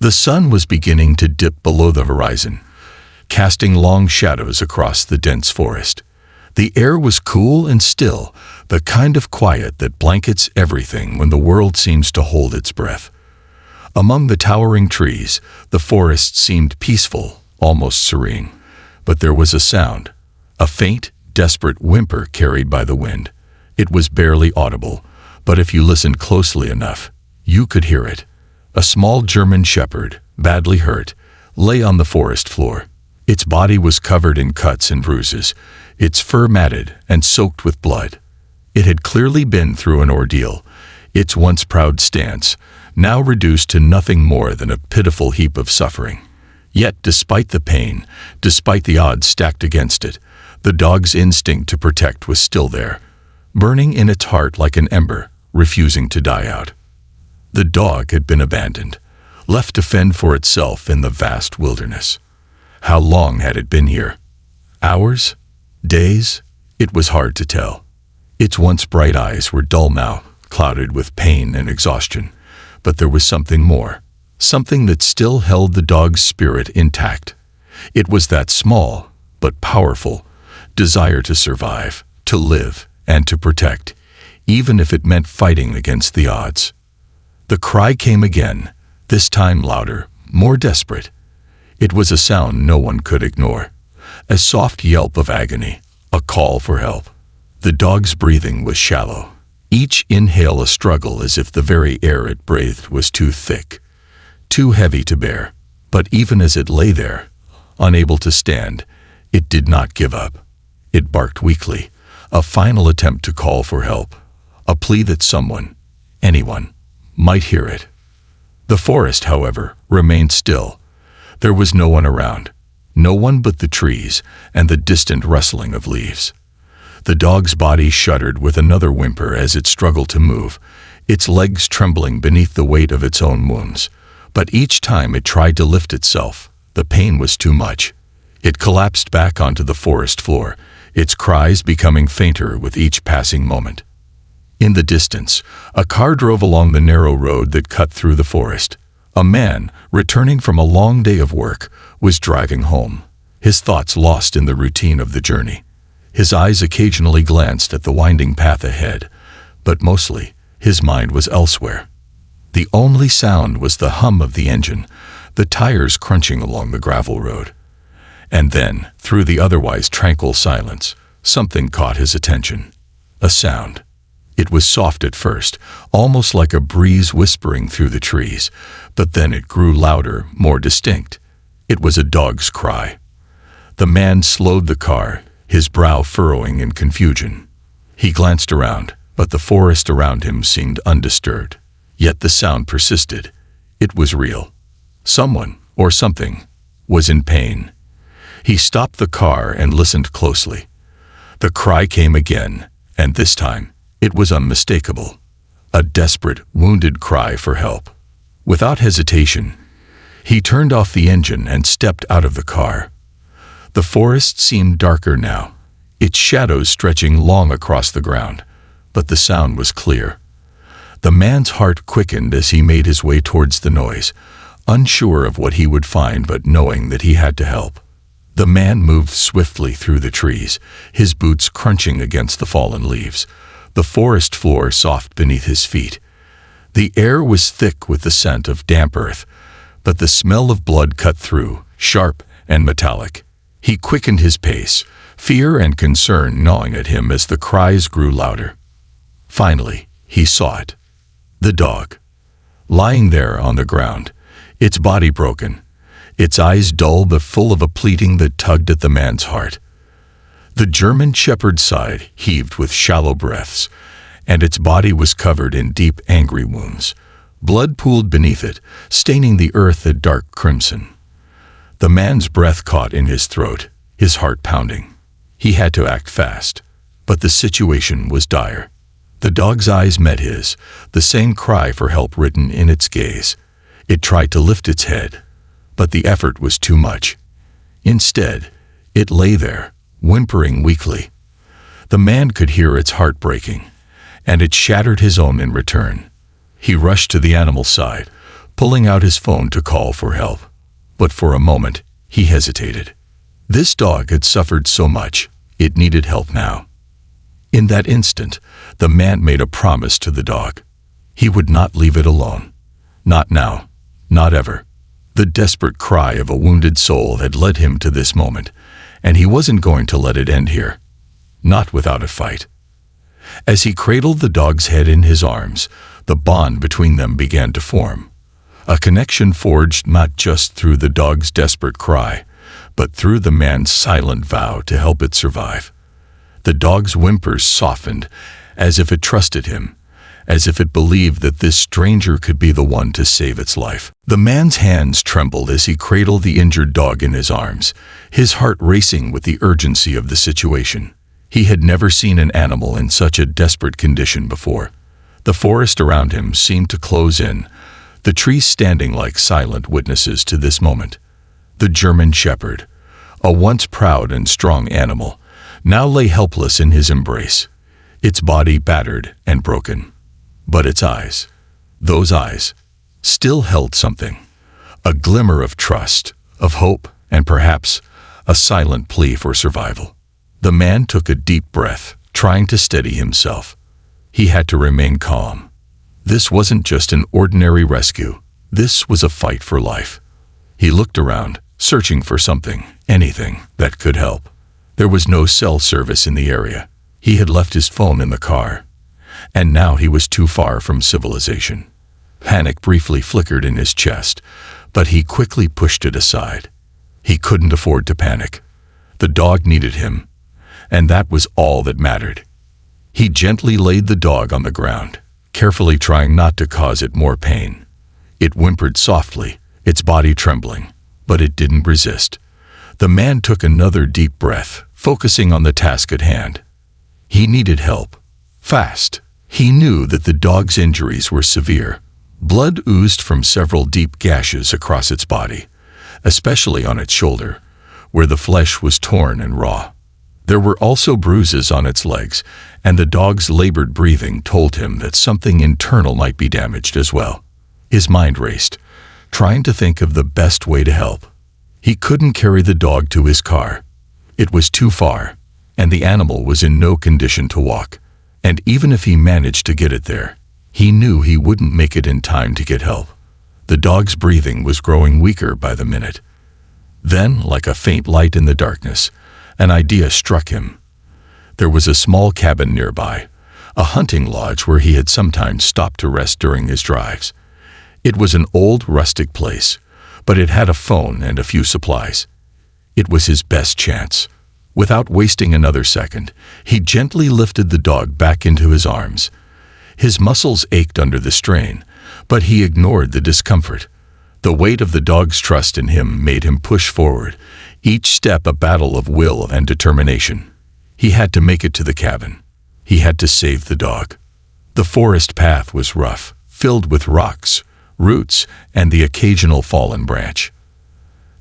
The sun was beginning to dip below the horizon, casting long shadows across the dense forest. The air was cool and still, the kind of quiet that blankets everything when the world seems to hold its breath. Among the towering trees, the forest seemed peaceful, almost serene. But there was a sound, a faint, desperate whimper carried by the wind. It was barely audible, but if you listened closely enough, you could hear it. A small German shepherd, badly hurt, lay on the forest floor. Its body was covered in cuts and bruises, its fur matted and soaked with blood. It had clearly been through an ordeal, its once proud stance now reduced to nothing more than a pitiful heap of suffering. Yet despite the pain, despite the odds stacked against it, the dog's instinct to protect was still there, burning in its heart like an ember, refusing to die out. The dog had been abandoned, left to fend for itself in the vast wilderness. How long had it been here? Hours? Days? It was hard to tell. Its once bright eyes were dull now, clouded with pain and exhaustion. But there was something more, something that still held the dog's spirit intact. It was that small, but powerful, desire to survive, to live, and to protect, even if it meant fighting against the odds. The cry came again, this time louder, more desperate. It was a sound no one could ignore, a soft yelp of agony, a call for help. The dog's breathing was shallow, each inhale a struggle as if the very air it breathed was too thick, too heavy to bear. But even as it lay there, unable to stand, it did not give up. It barked weakly, a final attempt to call for help, a plea that someone, anyone, might hear it. The forest, however, remained still. There was no one around, no one but the trees and the distant rustling of leaves. The dog's body shuddered with another whimper as it struggled to move, its legs trembling beneath the weight of its own wounds. But each time it tried to lift itself, the pain was too much. It collapsed back onto the forest floor, its cries becoming fainter with each passing moment. In the distance, a car drove along the narrow road that cut through the forest. A man, returning from a long day of work, was driving home, his thoughts lost in the routine of the journey. His eyes occasionally glanced at the winding path ahead, but mostly, his mind was elsewhere. The only sound was the hum of the engine, the tires crunching along the gravel road. And then, through the otherwise tranquil silence, something caught his attention. A sound. It was soft at first, almost like a breeze whispering through the trees, but then it grew louder, more distinct. It was a dog's cry. The man slowed the car, his brow furrowing in confusion. He glanced around, but the forest around him seemed undisturbed. Yet the sound persisted. It was real. Someone, or something, was in pain. He stopped the car and listened closely. The cry came again, and this time, it was unmistakable. A desperate, wounded cry for help. Without hesitation, he turned off the engine and stepped out of the car. The forest seemed darker now, its shadows stretching long across the ground, but the sound was clear. The man's heart quickened as he made his way towards the noise, unsure of what he would find but knowing that he had to help. The man moved swiftly through the trees, his boots crunching against the fallen leaves, the forest floor soft beneath his feet. The air was thick with the scent of damp earth, but the smell of blood cut through, sharp and metallic. He quickened his pace, fear and concern gnawing at him as the cries grew louder. Finally, he saw it. The dog. Lying there on the ground, its body broken, its eyes dull but full of a pleading that tugged at the man's heart. The German shepherd's side heaved with shallow breaths, and its body was covered in deep, angry wounds. Blood pooled beneath it, staining the earth a dark crimson. The man's breath caught in his throat, his heart pounding. He had to act fast, but the situation was dire. The dog's eyes met his, the same cry for help written in its gaze. It tried to lift its head, but the effort was too much. Instead, it lay there, whimpering weakly. The man could hear its heart breaking, and it shattered his own in return. He rushed to the animal's side, pulling out his phone to call for help. But for a moment, he hesitated. This dog had suffered so much, it needed help now. In that instant, the man made a promise to the dog. He would not leave it alone. Not now. Not ever. The desperate cry of a wounded soul had led him to this moment, and he wasn't going to let it end here. Not without a fight. As he cradled the dog's head in his arms, the bond between them began to form. A connection forged not just through the dog's desperate cry, but through the man's silent vow to help it survive. The dog's whimpers softened, as if it trusted him, as if it believed that this stranger could be the one to save its life. The man's hands trembled as he cradled the injured dog in his arms, his heart racing with the urgency of the situation. He had never seen an animal in such a desperate condition before. The forest around him seemed to close in, the trees standing like silent witnesses to this moment. The German Shepherd, a once proud and strong animal, now lay helpless in his embrace, its body battered and broken. But its eyes, those eyes, still held something, a glimmer of trust, of hope, and perhaps a silent plea for survival. The man took a deep breath, trying to steady himself. He had to remain calm. This wasn't just an ordinary rescue. This was a fight for life. He looked around, searching for something, anything, that could help. There was no cell service in the area. He had left his phone in the car. And now he was too far from civilization. Panic briefly flickered in his chest, but he quickly pushed it aside. He couldn't afford to panic. The dog needed him, and that was all that mattered. He gently laid the dog on the ground, carefully trying not to cause it more pain. It whimpered softly, its body trembling, but it didn't resist. The man took another deep breath, focusing on the task at hand. He needed help. Fast. He knew that the dog's injuries were severe. Blood oozed from several deep gashes across its body, especially on its shoulder, where the flesh was torn and raw. There were also bruises on its legs, and the dog's labored breathing told him that something internal might be damaged as well. His mind raced, trying to think of the best way to help. He couldn't carry the dog to his car. It was too far, and the animal was in no condition to walk. And even if he managed to get it there, he knew he wouldn't make it in time to get help. The dog's breathing was growing weaker by the minute. Then, like a faint light in the darkness, an idea struck him. There was a small cabin nearby, a hunting lodge where he had sometimes stopped to rest during his drives. It was an old, rustic place, but it had a phone and a few supplies. It was his best chance. Without wasting another second, he gently lifted the dog back into his arms. His muscles ached under the strain, but he ignored the discomfort. The weight of the dog's trust in him made him push forward, each step a battle of will and determination. He had to make it to the cabin. He had to save the dog. The forest path was rough, filled with rocks, roots, and the occasional fallen branch.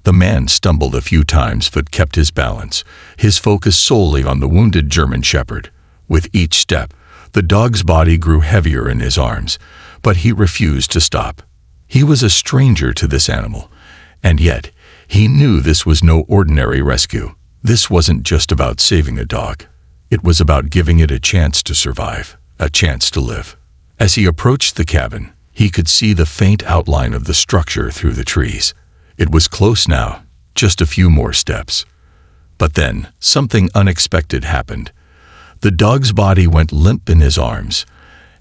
The man stumbled a few times but kept his balance, his focus solely on the wounded German Shepherd. With each step, the dog's body grew heavier in his arms, but he refused to stop. He was a stranger to this animal, and yet he knew this was no ordinary rescue. This wasn't just about saving a dog. It was about giving it a chance to survive, a chance to live. As he approached the cabin, he could see the faint outline of the structure through the trees. It was close now, just a few more steps. But then, something unexpected happened. The dog's body went limp in his arms,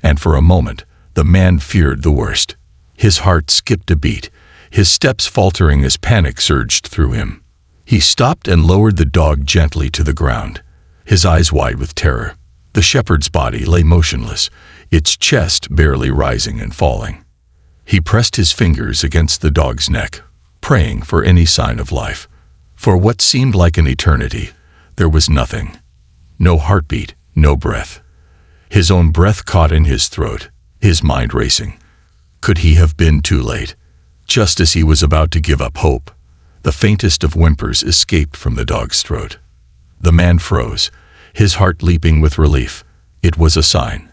and for a moment, the man feared the worst. His heart skipped a beat, his steps faltering as panic surged through him. He stopped and lowered the dog gently to the ground, his eyes wide with terror. The shepherd's body lay motionless, its chest barely rising and falling. He pressed his fingers against the dog's neck, praying for any sign of life. For what seemed like an eternity, there was nothing. No heartbeat, no breath. His own breath caught in his throat, his mind racing. Could he have been too late? Just as he was about to give up hope, the faintest of whimpers escaped from the dog's throat. The man froze, his heart leaping with relief. It was a sign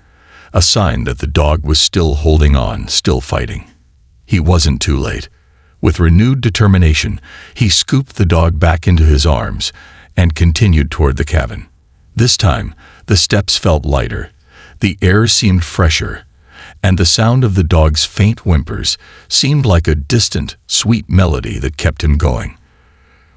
that the dog was still holding on, still fighting. He wasn't too late. With renewed determination, he scooped the dog back into his arms and continued toward the cabin. This time, the steps felt lighter, the air seemed fresher, and the sound of the dog's faint whimpers seemed like a distant, sweet melody that kept him going.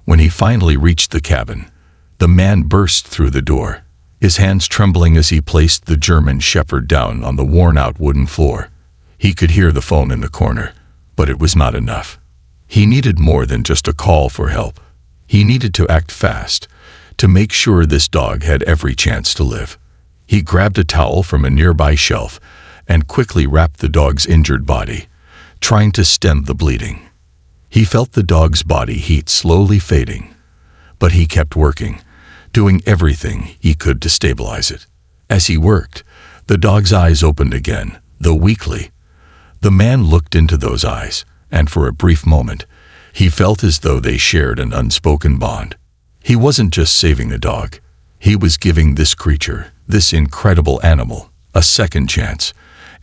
When he finally reached the cabin, the man burst through the door, his hands trembling as he placed the German Shepherd down on the worn-out wooden floor. He could hear the phone in the corner, but it was not enough. He needed more than just a call for help. He needed to act fast, to make sure this dog had every chance to live. He grabbed a towel from a nearby shelf and quickly wrapped the dog's injured body, trying to stem the bleeding. He felt the dog's body heat slowly fading, but he kept working, doing everything he could to stabilize it. As he worked, the dog's eyes opened again, though weakly. The man looked into those eyes, and for a brief moment, he felt as though they shared an unspoken bond. He wasn't just saving the dog. He was giving this creature, this incredible animal, a second chance,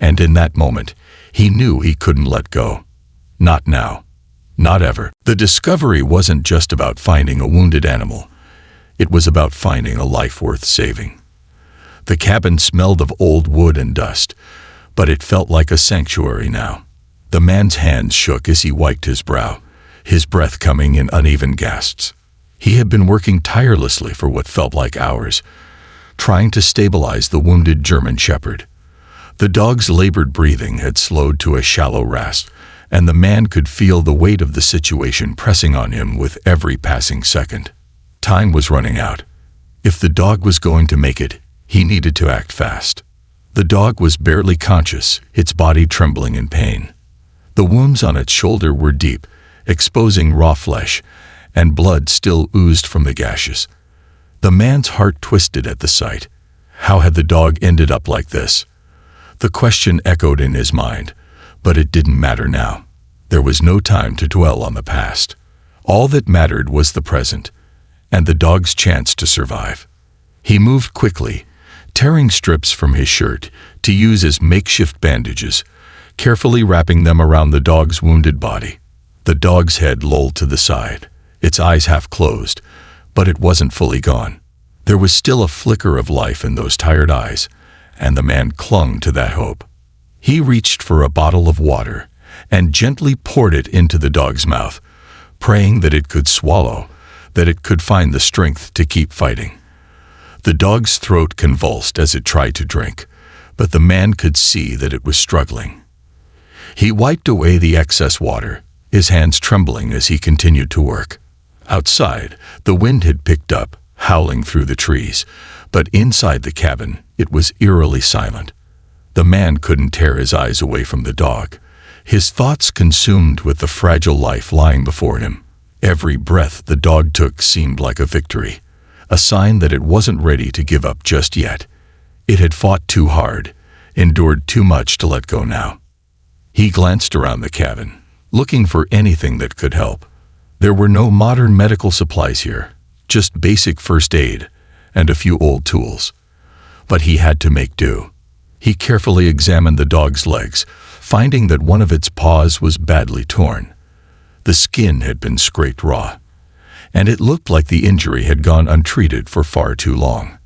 and in that moment, he knew he couldn't let go. Not now. Not ever. The discovery wasn't just about finding a wounded animal. It was about finding a life worth saving. The cabin smelled of old wood and dust, but it felt like a sanctuary now. The man's hands shook as he wiped his brow, his breath coming in uneven gasps. He had been working tirelessly for what felt like hours, trying to stabilize the wounded German Shepherd. The dog's labored breathing had slowed to a shallow rasp, and the man could feel the weight of the situation pressing on him with every passing second. Time was running out. If the dog was going to make it, he needed to act fast. The dog was barely conscious, its body trembling in pain. The wounds on its shoulder were deep, exposing raw flesh, and blood still oozed from the gashes. The man's heart twisted at the sight. How had the dog ended up like this? The question echoed in his mind, but it didn't matter now. There was no time to dwell on the past. All that mattered was the present, and the dog's chance to survive. He moved quickly, tearing strips from his shirt to use as makeshift bandages, carefully wrapping them around the dog's wounded body. The dog's head lolled to the side, its eyes half closed, but it wasn't fully gone. There was still a flicker of life in those tired eyes, and the man clung to that hope. He reached for a bottle of water and gently poured it into the dog's mouth, praying that it could swallow, that it could find the strength to keep fighting. The dog's throat convulsed as it tried to drink, but the man could see that it was struggling. He wiped away the excess water, his hands trembling as he continued to work. Outside, the wind had picked up, howling through the trees, but inside the cabin, it was eerily silent. The man couldn't tear his eyes away from the dog, his thoughts consumed with the fragile life lying before him. Every breath the dog took seemed like a victory, a sign that it wasn't ready to give up just yet. It had fought too hard, endured too much to let go now. He glanced around the cabin, looking for anything that could help. There were no modern medical supplies here, just basic first aid and a few old tools. But he had to make do. He carefully examined the dog's legs, finding that one of its paws was badly torn. The skin had been scraped raw, and it looked like the injury had gone untreated for far too long.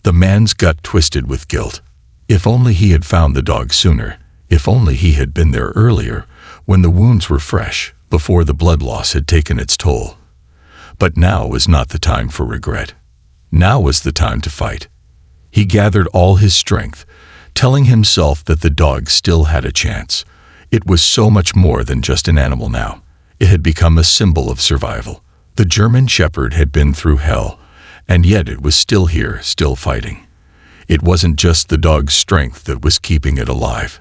The man's gut twisted with guilt. If only he had found the dog sooner, if only he had been there earlier, when the wounds were fresh, before the blood loss had taken its toll. But now was not the time for regret. Now was the time to fight. He gathered all his strength, telling himself that the dog still had a chance. It was so much more than just an animal now. It had become a symbol of survival. The German Shepherd had been through hell, and yet it was still here, still fighting. It wasn't just the dog's strength that was keeping it alive.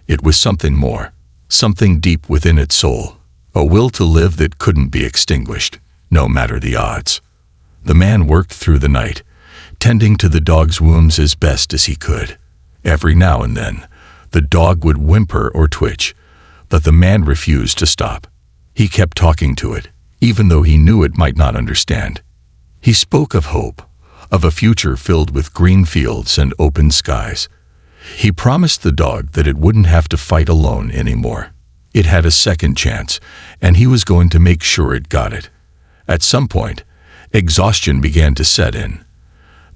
It was something more, something deep within its soul, a will to live that couldn't be extinguished, no matter the odds. The man worked through the night, tending to the dog's wounds as best as he could. Every now and then, the dog would whimper or twitch, but the man refused to stop. He kept talking to it, even though he knew it might not understand. He spoke of hope, of a future filled with green fields and open skies. He promised the dog that it wouldn't have to fight alone anymore. It had a second chance, and he was going to make sure it got it. At some point, exhaustion began to set in.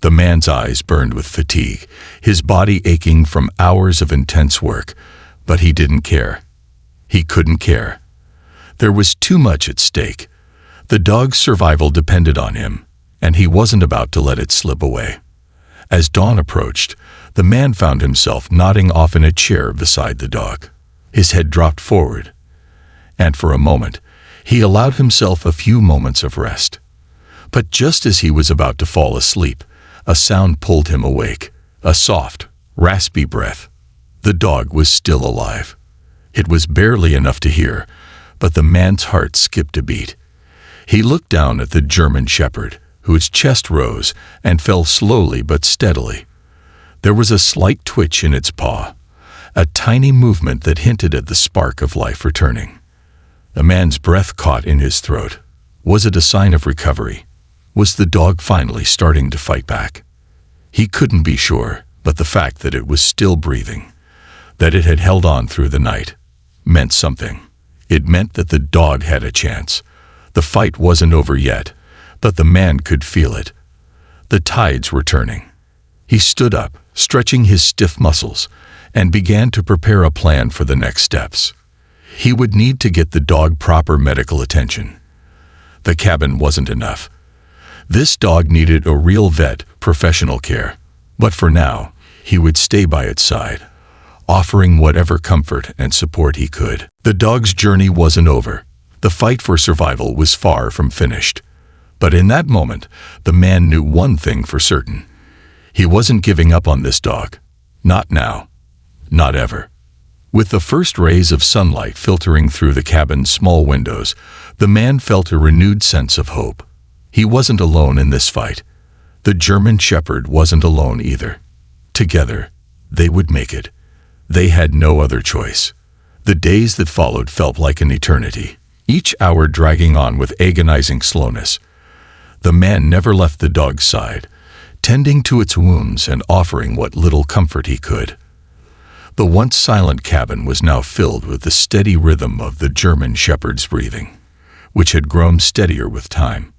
The man's eyes burned with fatigue, his body aching from hours of intense work, but he didn't care. He couldn't care. There was too much at stake. The dog's survival depended on him, and he wasn't about to let it slip away. As dawn approached, the man found himself nodding off in a chair beside the dog. His head dropped forward, and for a moment, he allowed himself a few moments of rest. But just as he was about to fall asleep, a sound pulled him awake, a soft, raspy breath. The dog was still alive. It was barely enough to hear, but the man's heart skipped a beat. He looked down at the German Shepherd, whose chest rose and fell slowly but steadily. There was a slight twitch in its paw, a tiny movement that hinted at the spark of life returning. The man's breath caught in his throat. Was it a sign of recovery? Was the dog finally starting to fight back? He couldn't be sure, but the fact that it was still breathing, that it had held on through the night, meant something. It meant that the dog had a chance. The fight wasn't over yet, but the man could feel it. The tides were turning. He stood up, stretching his stiff muscles, and began to prepare a plan for the next steps. He would need to get the dog proper medical attention. The cabin wasn't enough. This dog needed a real vet, professional care. But for now, he would stay by its side, offering whatever comfort and support he could. The dog's journey wasn't over. The fight for survival was far from finished. But in that moment, the man knew one thing for certain. He wasn't giving up on this dog. Not now. Not ever. With the first rays of sunlight filtering through the cabin's small windows, the man felt a renewed sense of hope. He wasn't alone in this fight. The German Shepherd wasn't alone either. Together, they would make it. They had no other choice. The days that followed felt like an eternity, each hour dragging on with agonizing slowness. The man never left the dog's side, tending to its wounds and offering what little comfort he could. The once silent cabin was now filled with the steady rhythm of the German Shepherd's breathing, which had grown steadier with time.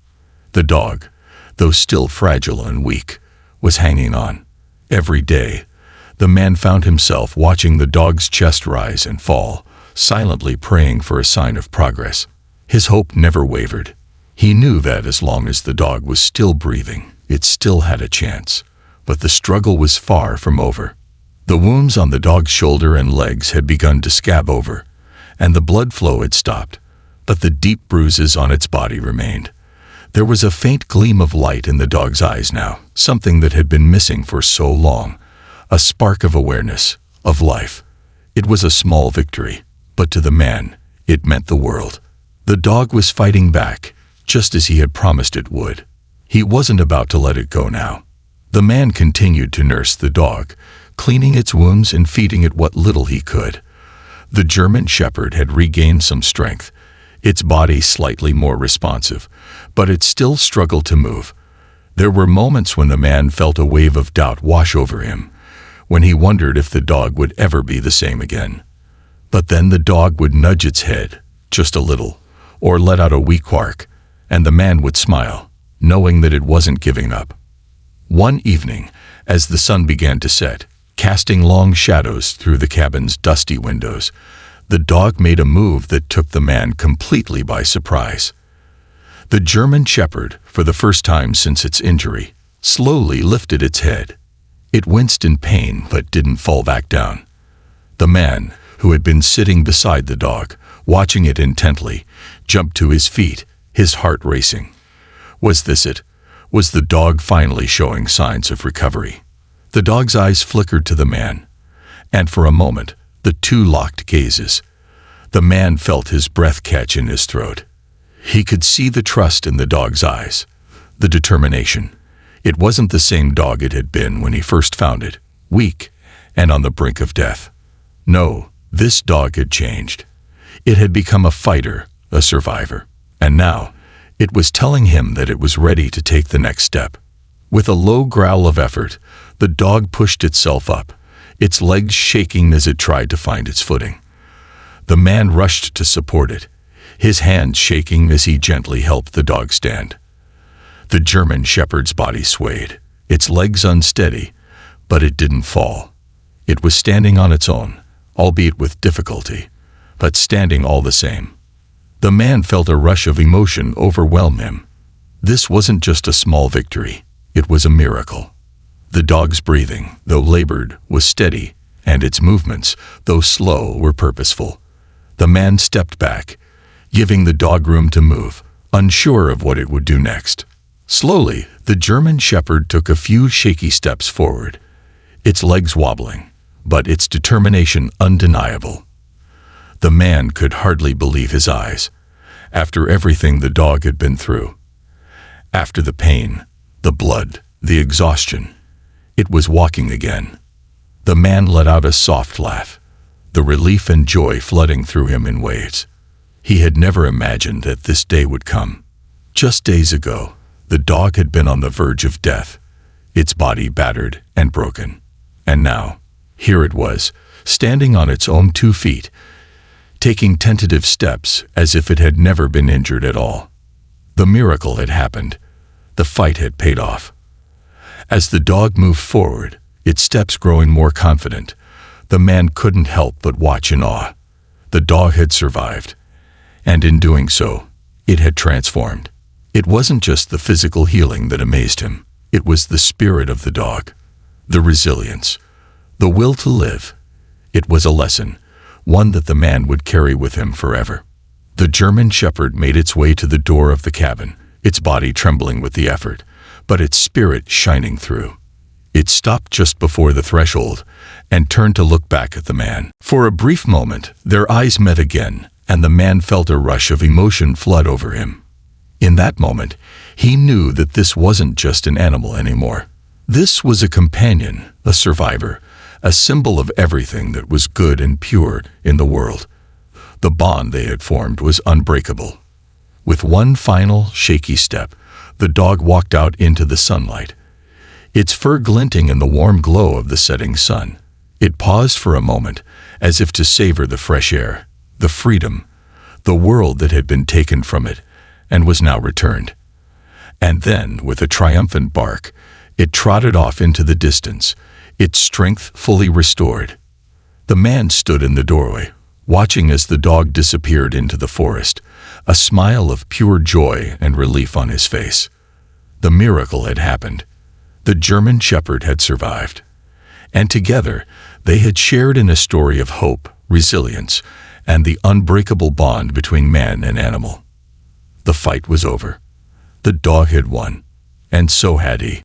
The dog, though still fragile and weak, was hanging on. Every day, the man found himself watching the dog's chest rise and fall, silently praying for a sign of progress. His hope never wavered. He knew that as long as the dog was still breathing, it still had a chance. But the struggle was far from over. The wounds on the dog's shoulder and legs had begun to scab over, and the blood flow had stopped, but the deep bruises on its body remained. There was a faint gleam of light in the dog's eyes now, something that had been missing for so long, a spark of awareness, of life. It was a small victory, but to the man, it meant the world. The dog was fighting back, just as he had promised it would. He wasn't about to let it go now. The man continued to nurse the dog, cleaning its wounds and feeding it what little he could. The German Shepherd had regained some strength, its body slightly more responsive, but it still struggled to move. There were moments when the man felt a wave of doubt wash over him, when he wondered if the dog would ever be the same again. But then the dog would nudge its head, just a little, or let out a weak bark, and the man would smile, knowing that it wasn't giving up. One evening, as the sun began to set, casting long shadows through the cabin's dusty windows, the dog made a move that took the man completely by surprise. The German Shepherd, for the first time since its injury, slowly lifted its head. It winced in pain but didn't fall back down. The man, who had been sitting beside the dog, watching it intently, jumped to his feet, his heart racing. Was this it? Was the dog finally showing signs of recovery? The dog's eyes flickered to the man, and for a moment, the two locked gazes. The man felt his breath catch in his throat. He could see the trust in the dog's eyes, the determination. It wasn't the same dog it had been when he first found it, weak and on the brink of death. No, this dog had changed. It had become a fighter, a survivor, and now it was telling him that it was ready to take the next step. With a low growl of effort, the dog pushed itself up, its legs shaking as it tried to find its footing. The man rushed to support it, his hands shaking as he gently helped the dog stand. The German Shepherd's body swayed, its legs unsteady, but it didn't fall. It was standing on its own, albeit with difficulty, but standing all the same. The man felt a rush of emotion overwhelm him. This wasn't just a small victory, it was a miracle. The dog's breathing, though labored, was steady, and its movements, though slow, were purposeful. The man stepped back, giving the dog room to move, unsure of what it would do next. Slowly, the German Shepherd took a few shaky steps forward, its legs wobbling, but its determination undeniable. The man could hardly believe his eyes. After everything the dog had been through, after the pain, the blood, the exhaustion, it was walking again. The man let out a soft laugh, the relief and joy flooding through him in waves. He had never imagined that this day would come. Just days ago, the dog had been on the verge of death, its body battered and broken. And now, here it was, standing on its own 2 feet, taking tentative steps as if it had never been injured at all. The miracle had happened. The fight had paid off. As the dog moved forward, its steps growing more confident, the man couldn't help but watch in awe. The dog had survived, and in doing so, it had transformed. It wasn't just the physical healing that amazed him. It was the spirit of the dog, the resilience, the will to live. It was a lesson, one that the man would carry with him forever. The German Shepherd made its way to the door of the cabin, its body trembling with the effort, but its spirit shining through. It stopped just before the threshold and turned to look back at the man. For a brief moment, their eyes met again, and the man felt a rush of emotion flood over him. In that moment, he knew that this wasn't just an animal anymore. This was a companion, a survivor, a symbol of everything that was good and pure in the world. The bond they had formed was unbreakable. With one final, shaky step, the dog walked out into the sunlight, its fur glinting in the warm glow of the setting sun. It paused for a moment, as if to savor the fresh air, the freedom, the world that had been taken from it, and was now returned. And then, with a triumphant bark, it trotted off into the distance, its strength fully restored. The man stood in the doorway, watching as the dog disappeared into the forest, a smile of pure joy and relief on his face. The miracle had happened. The German Shepherd had survived. And together, they had shared in a story of hope, resilience, and the unbreakable bond between man and animal. The fight was over. The dog had won, and so had he.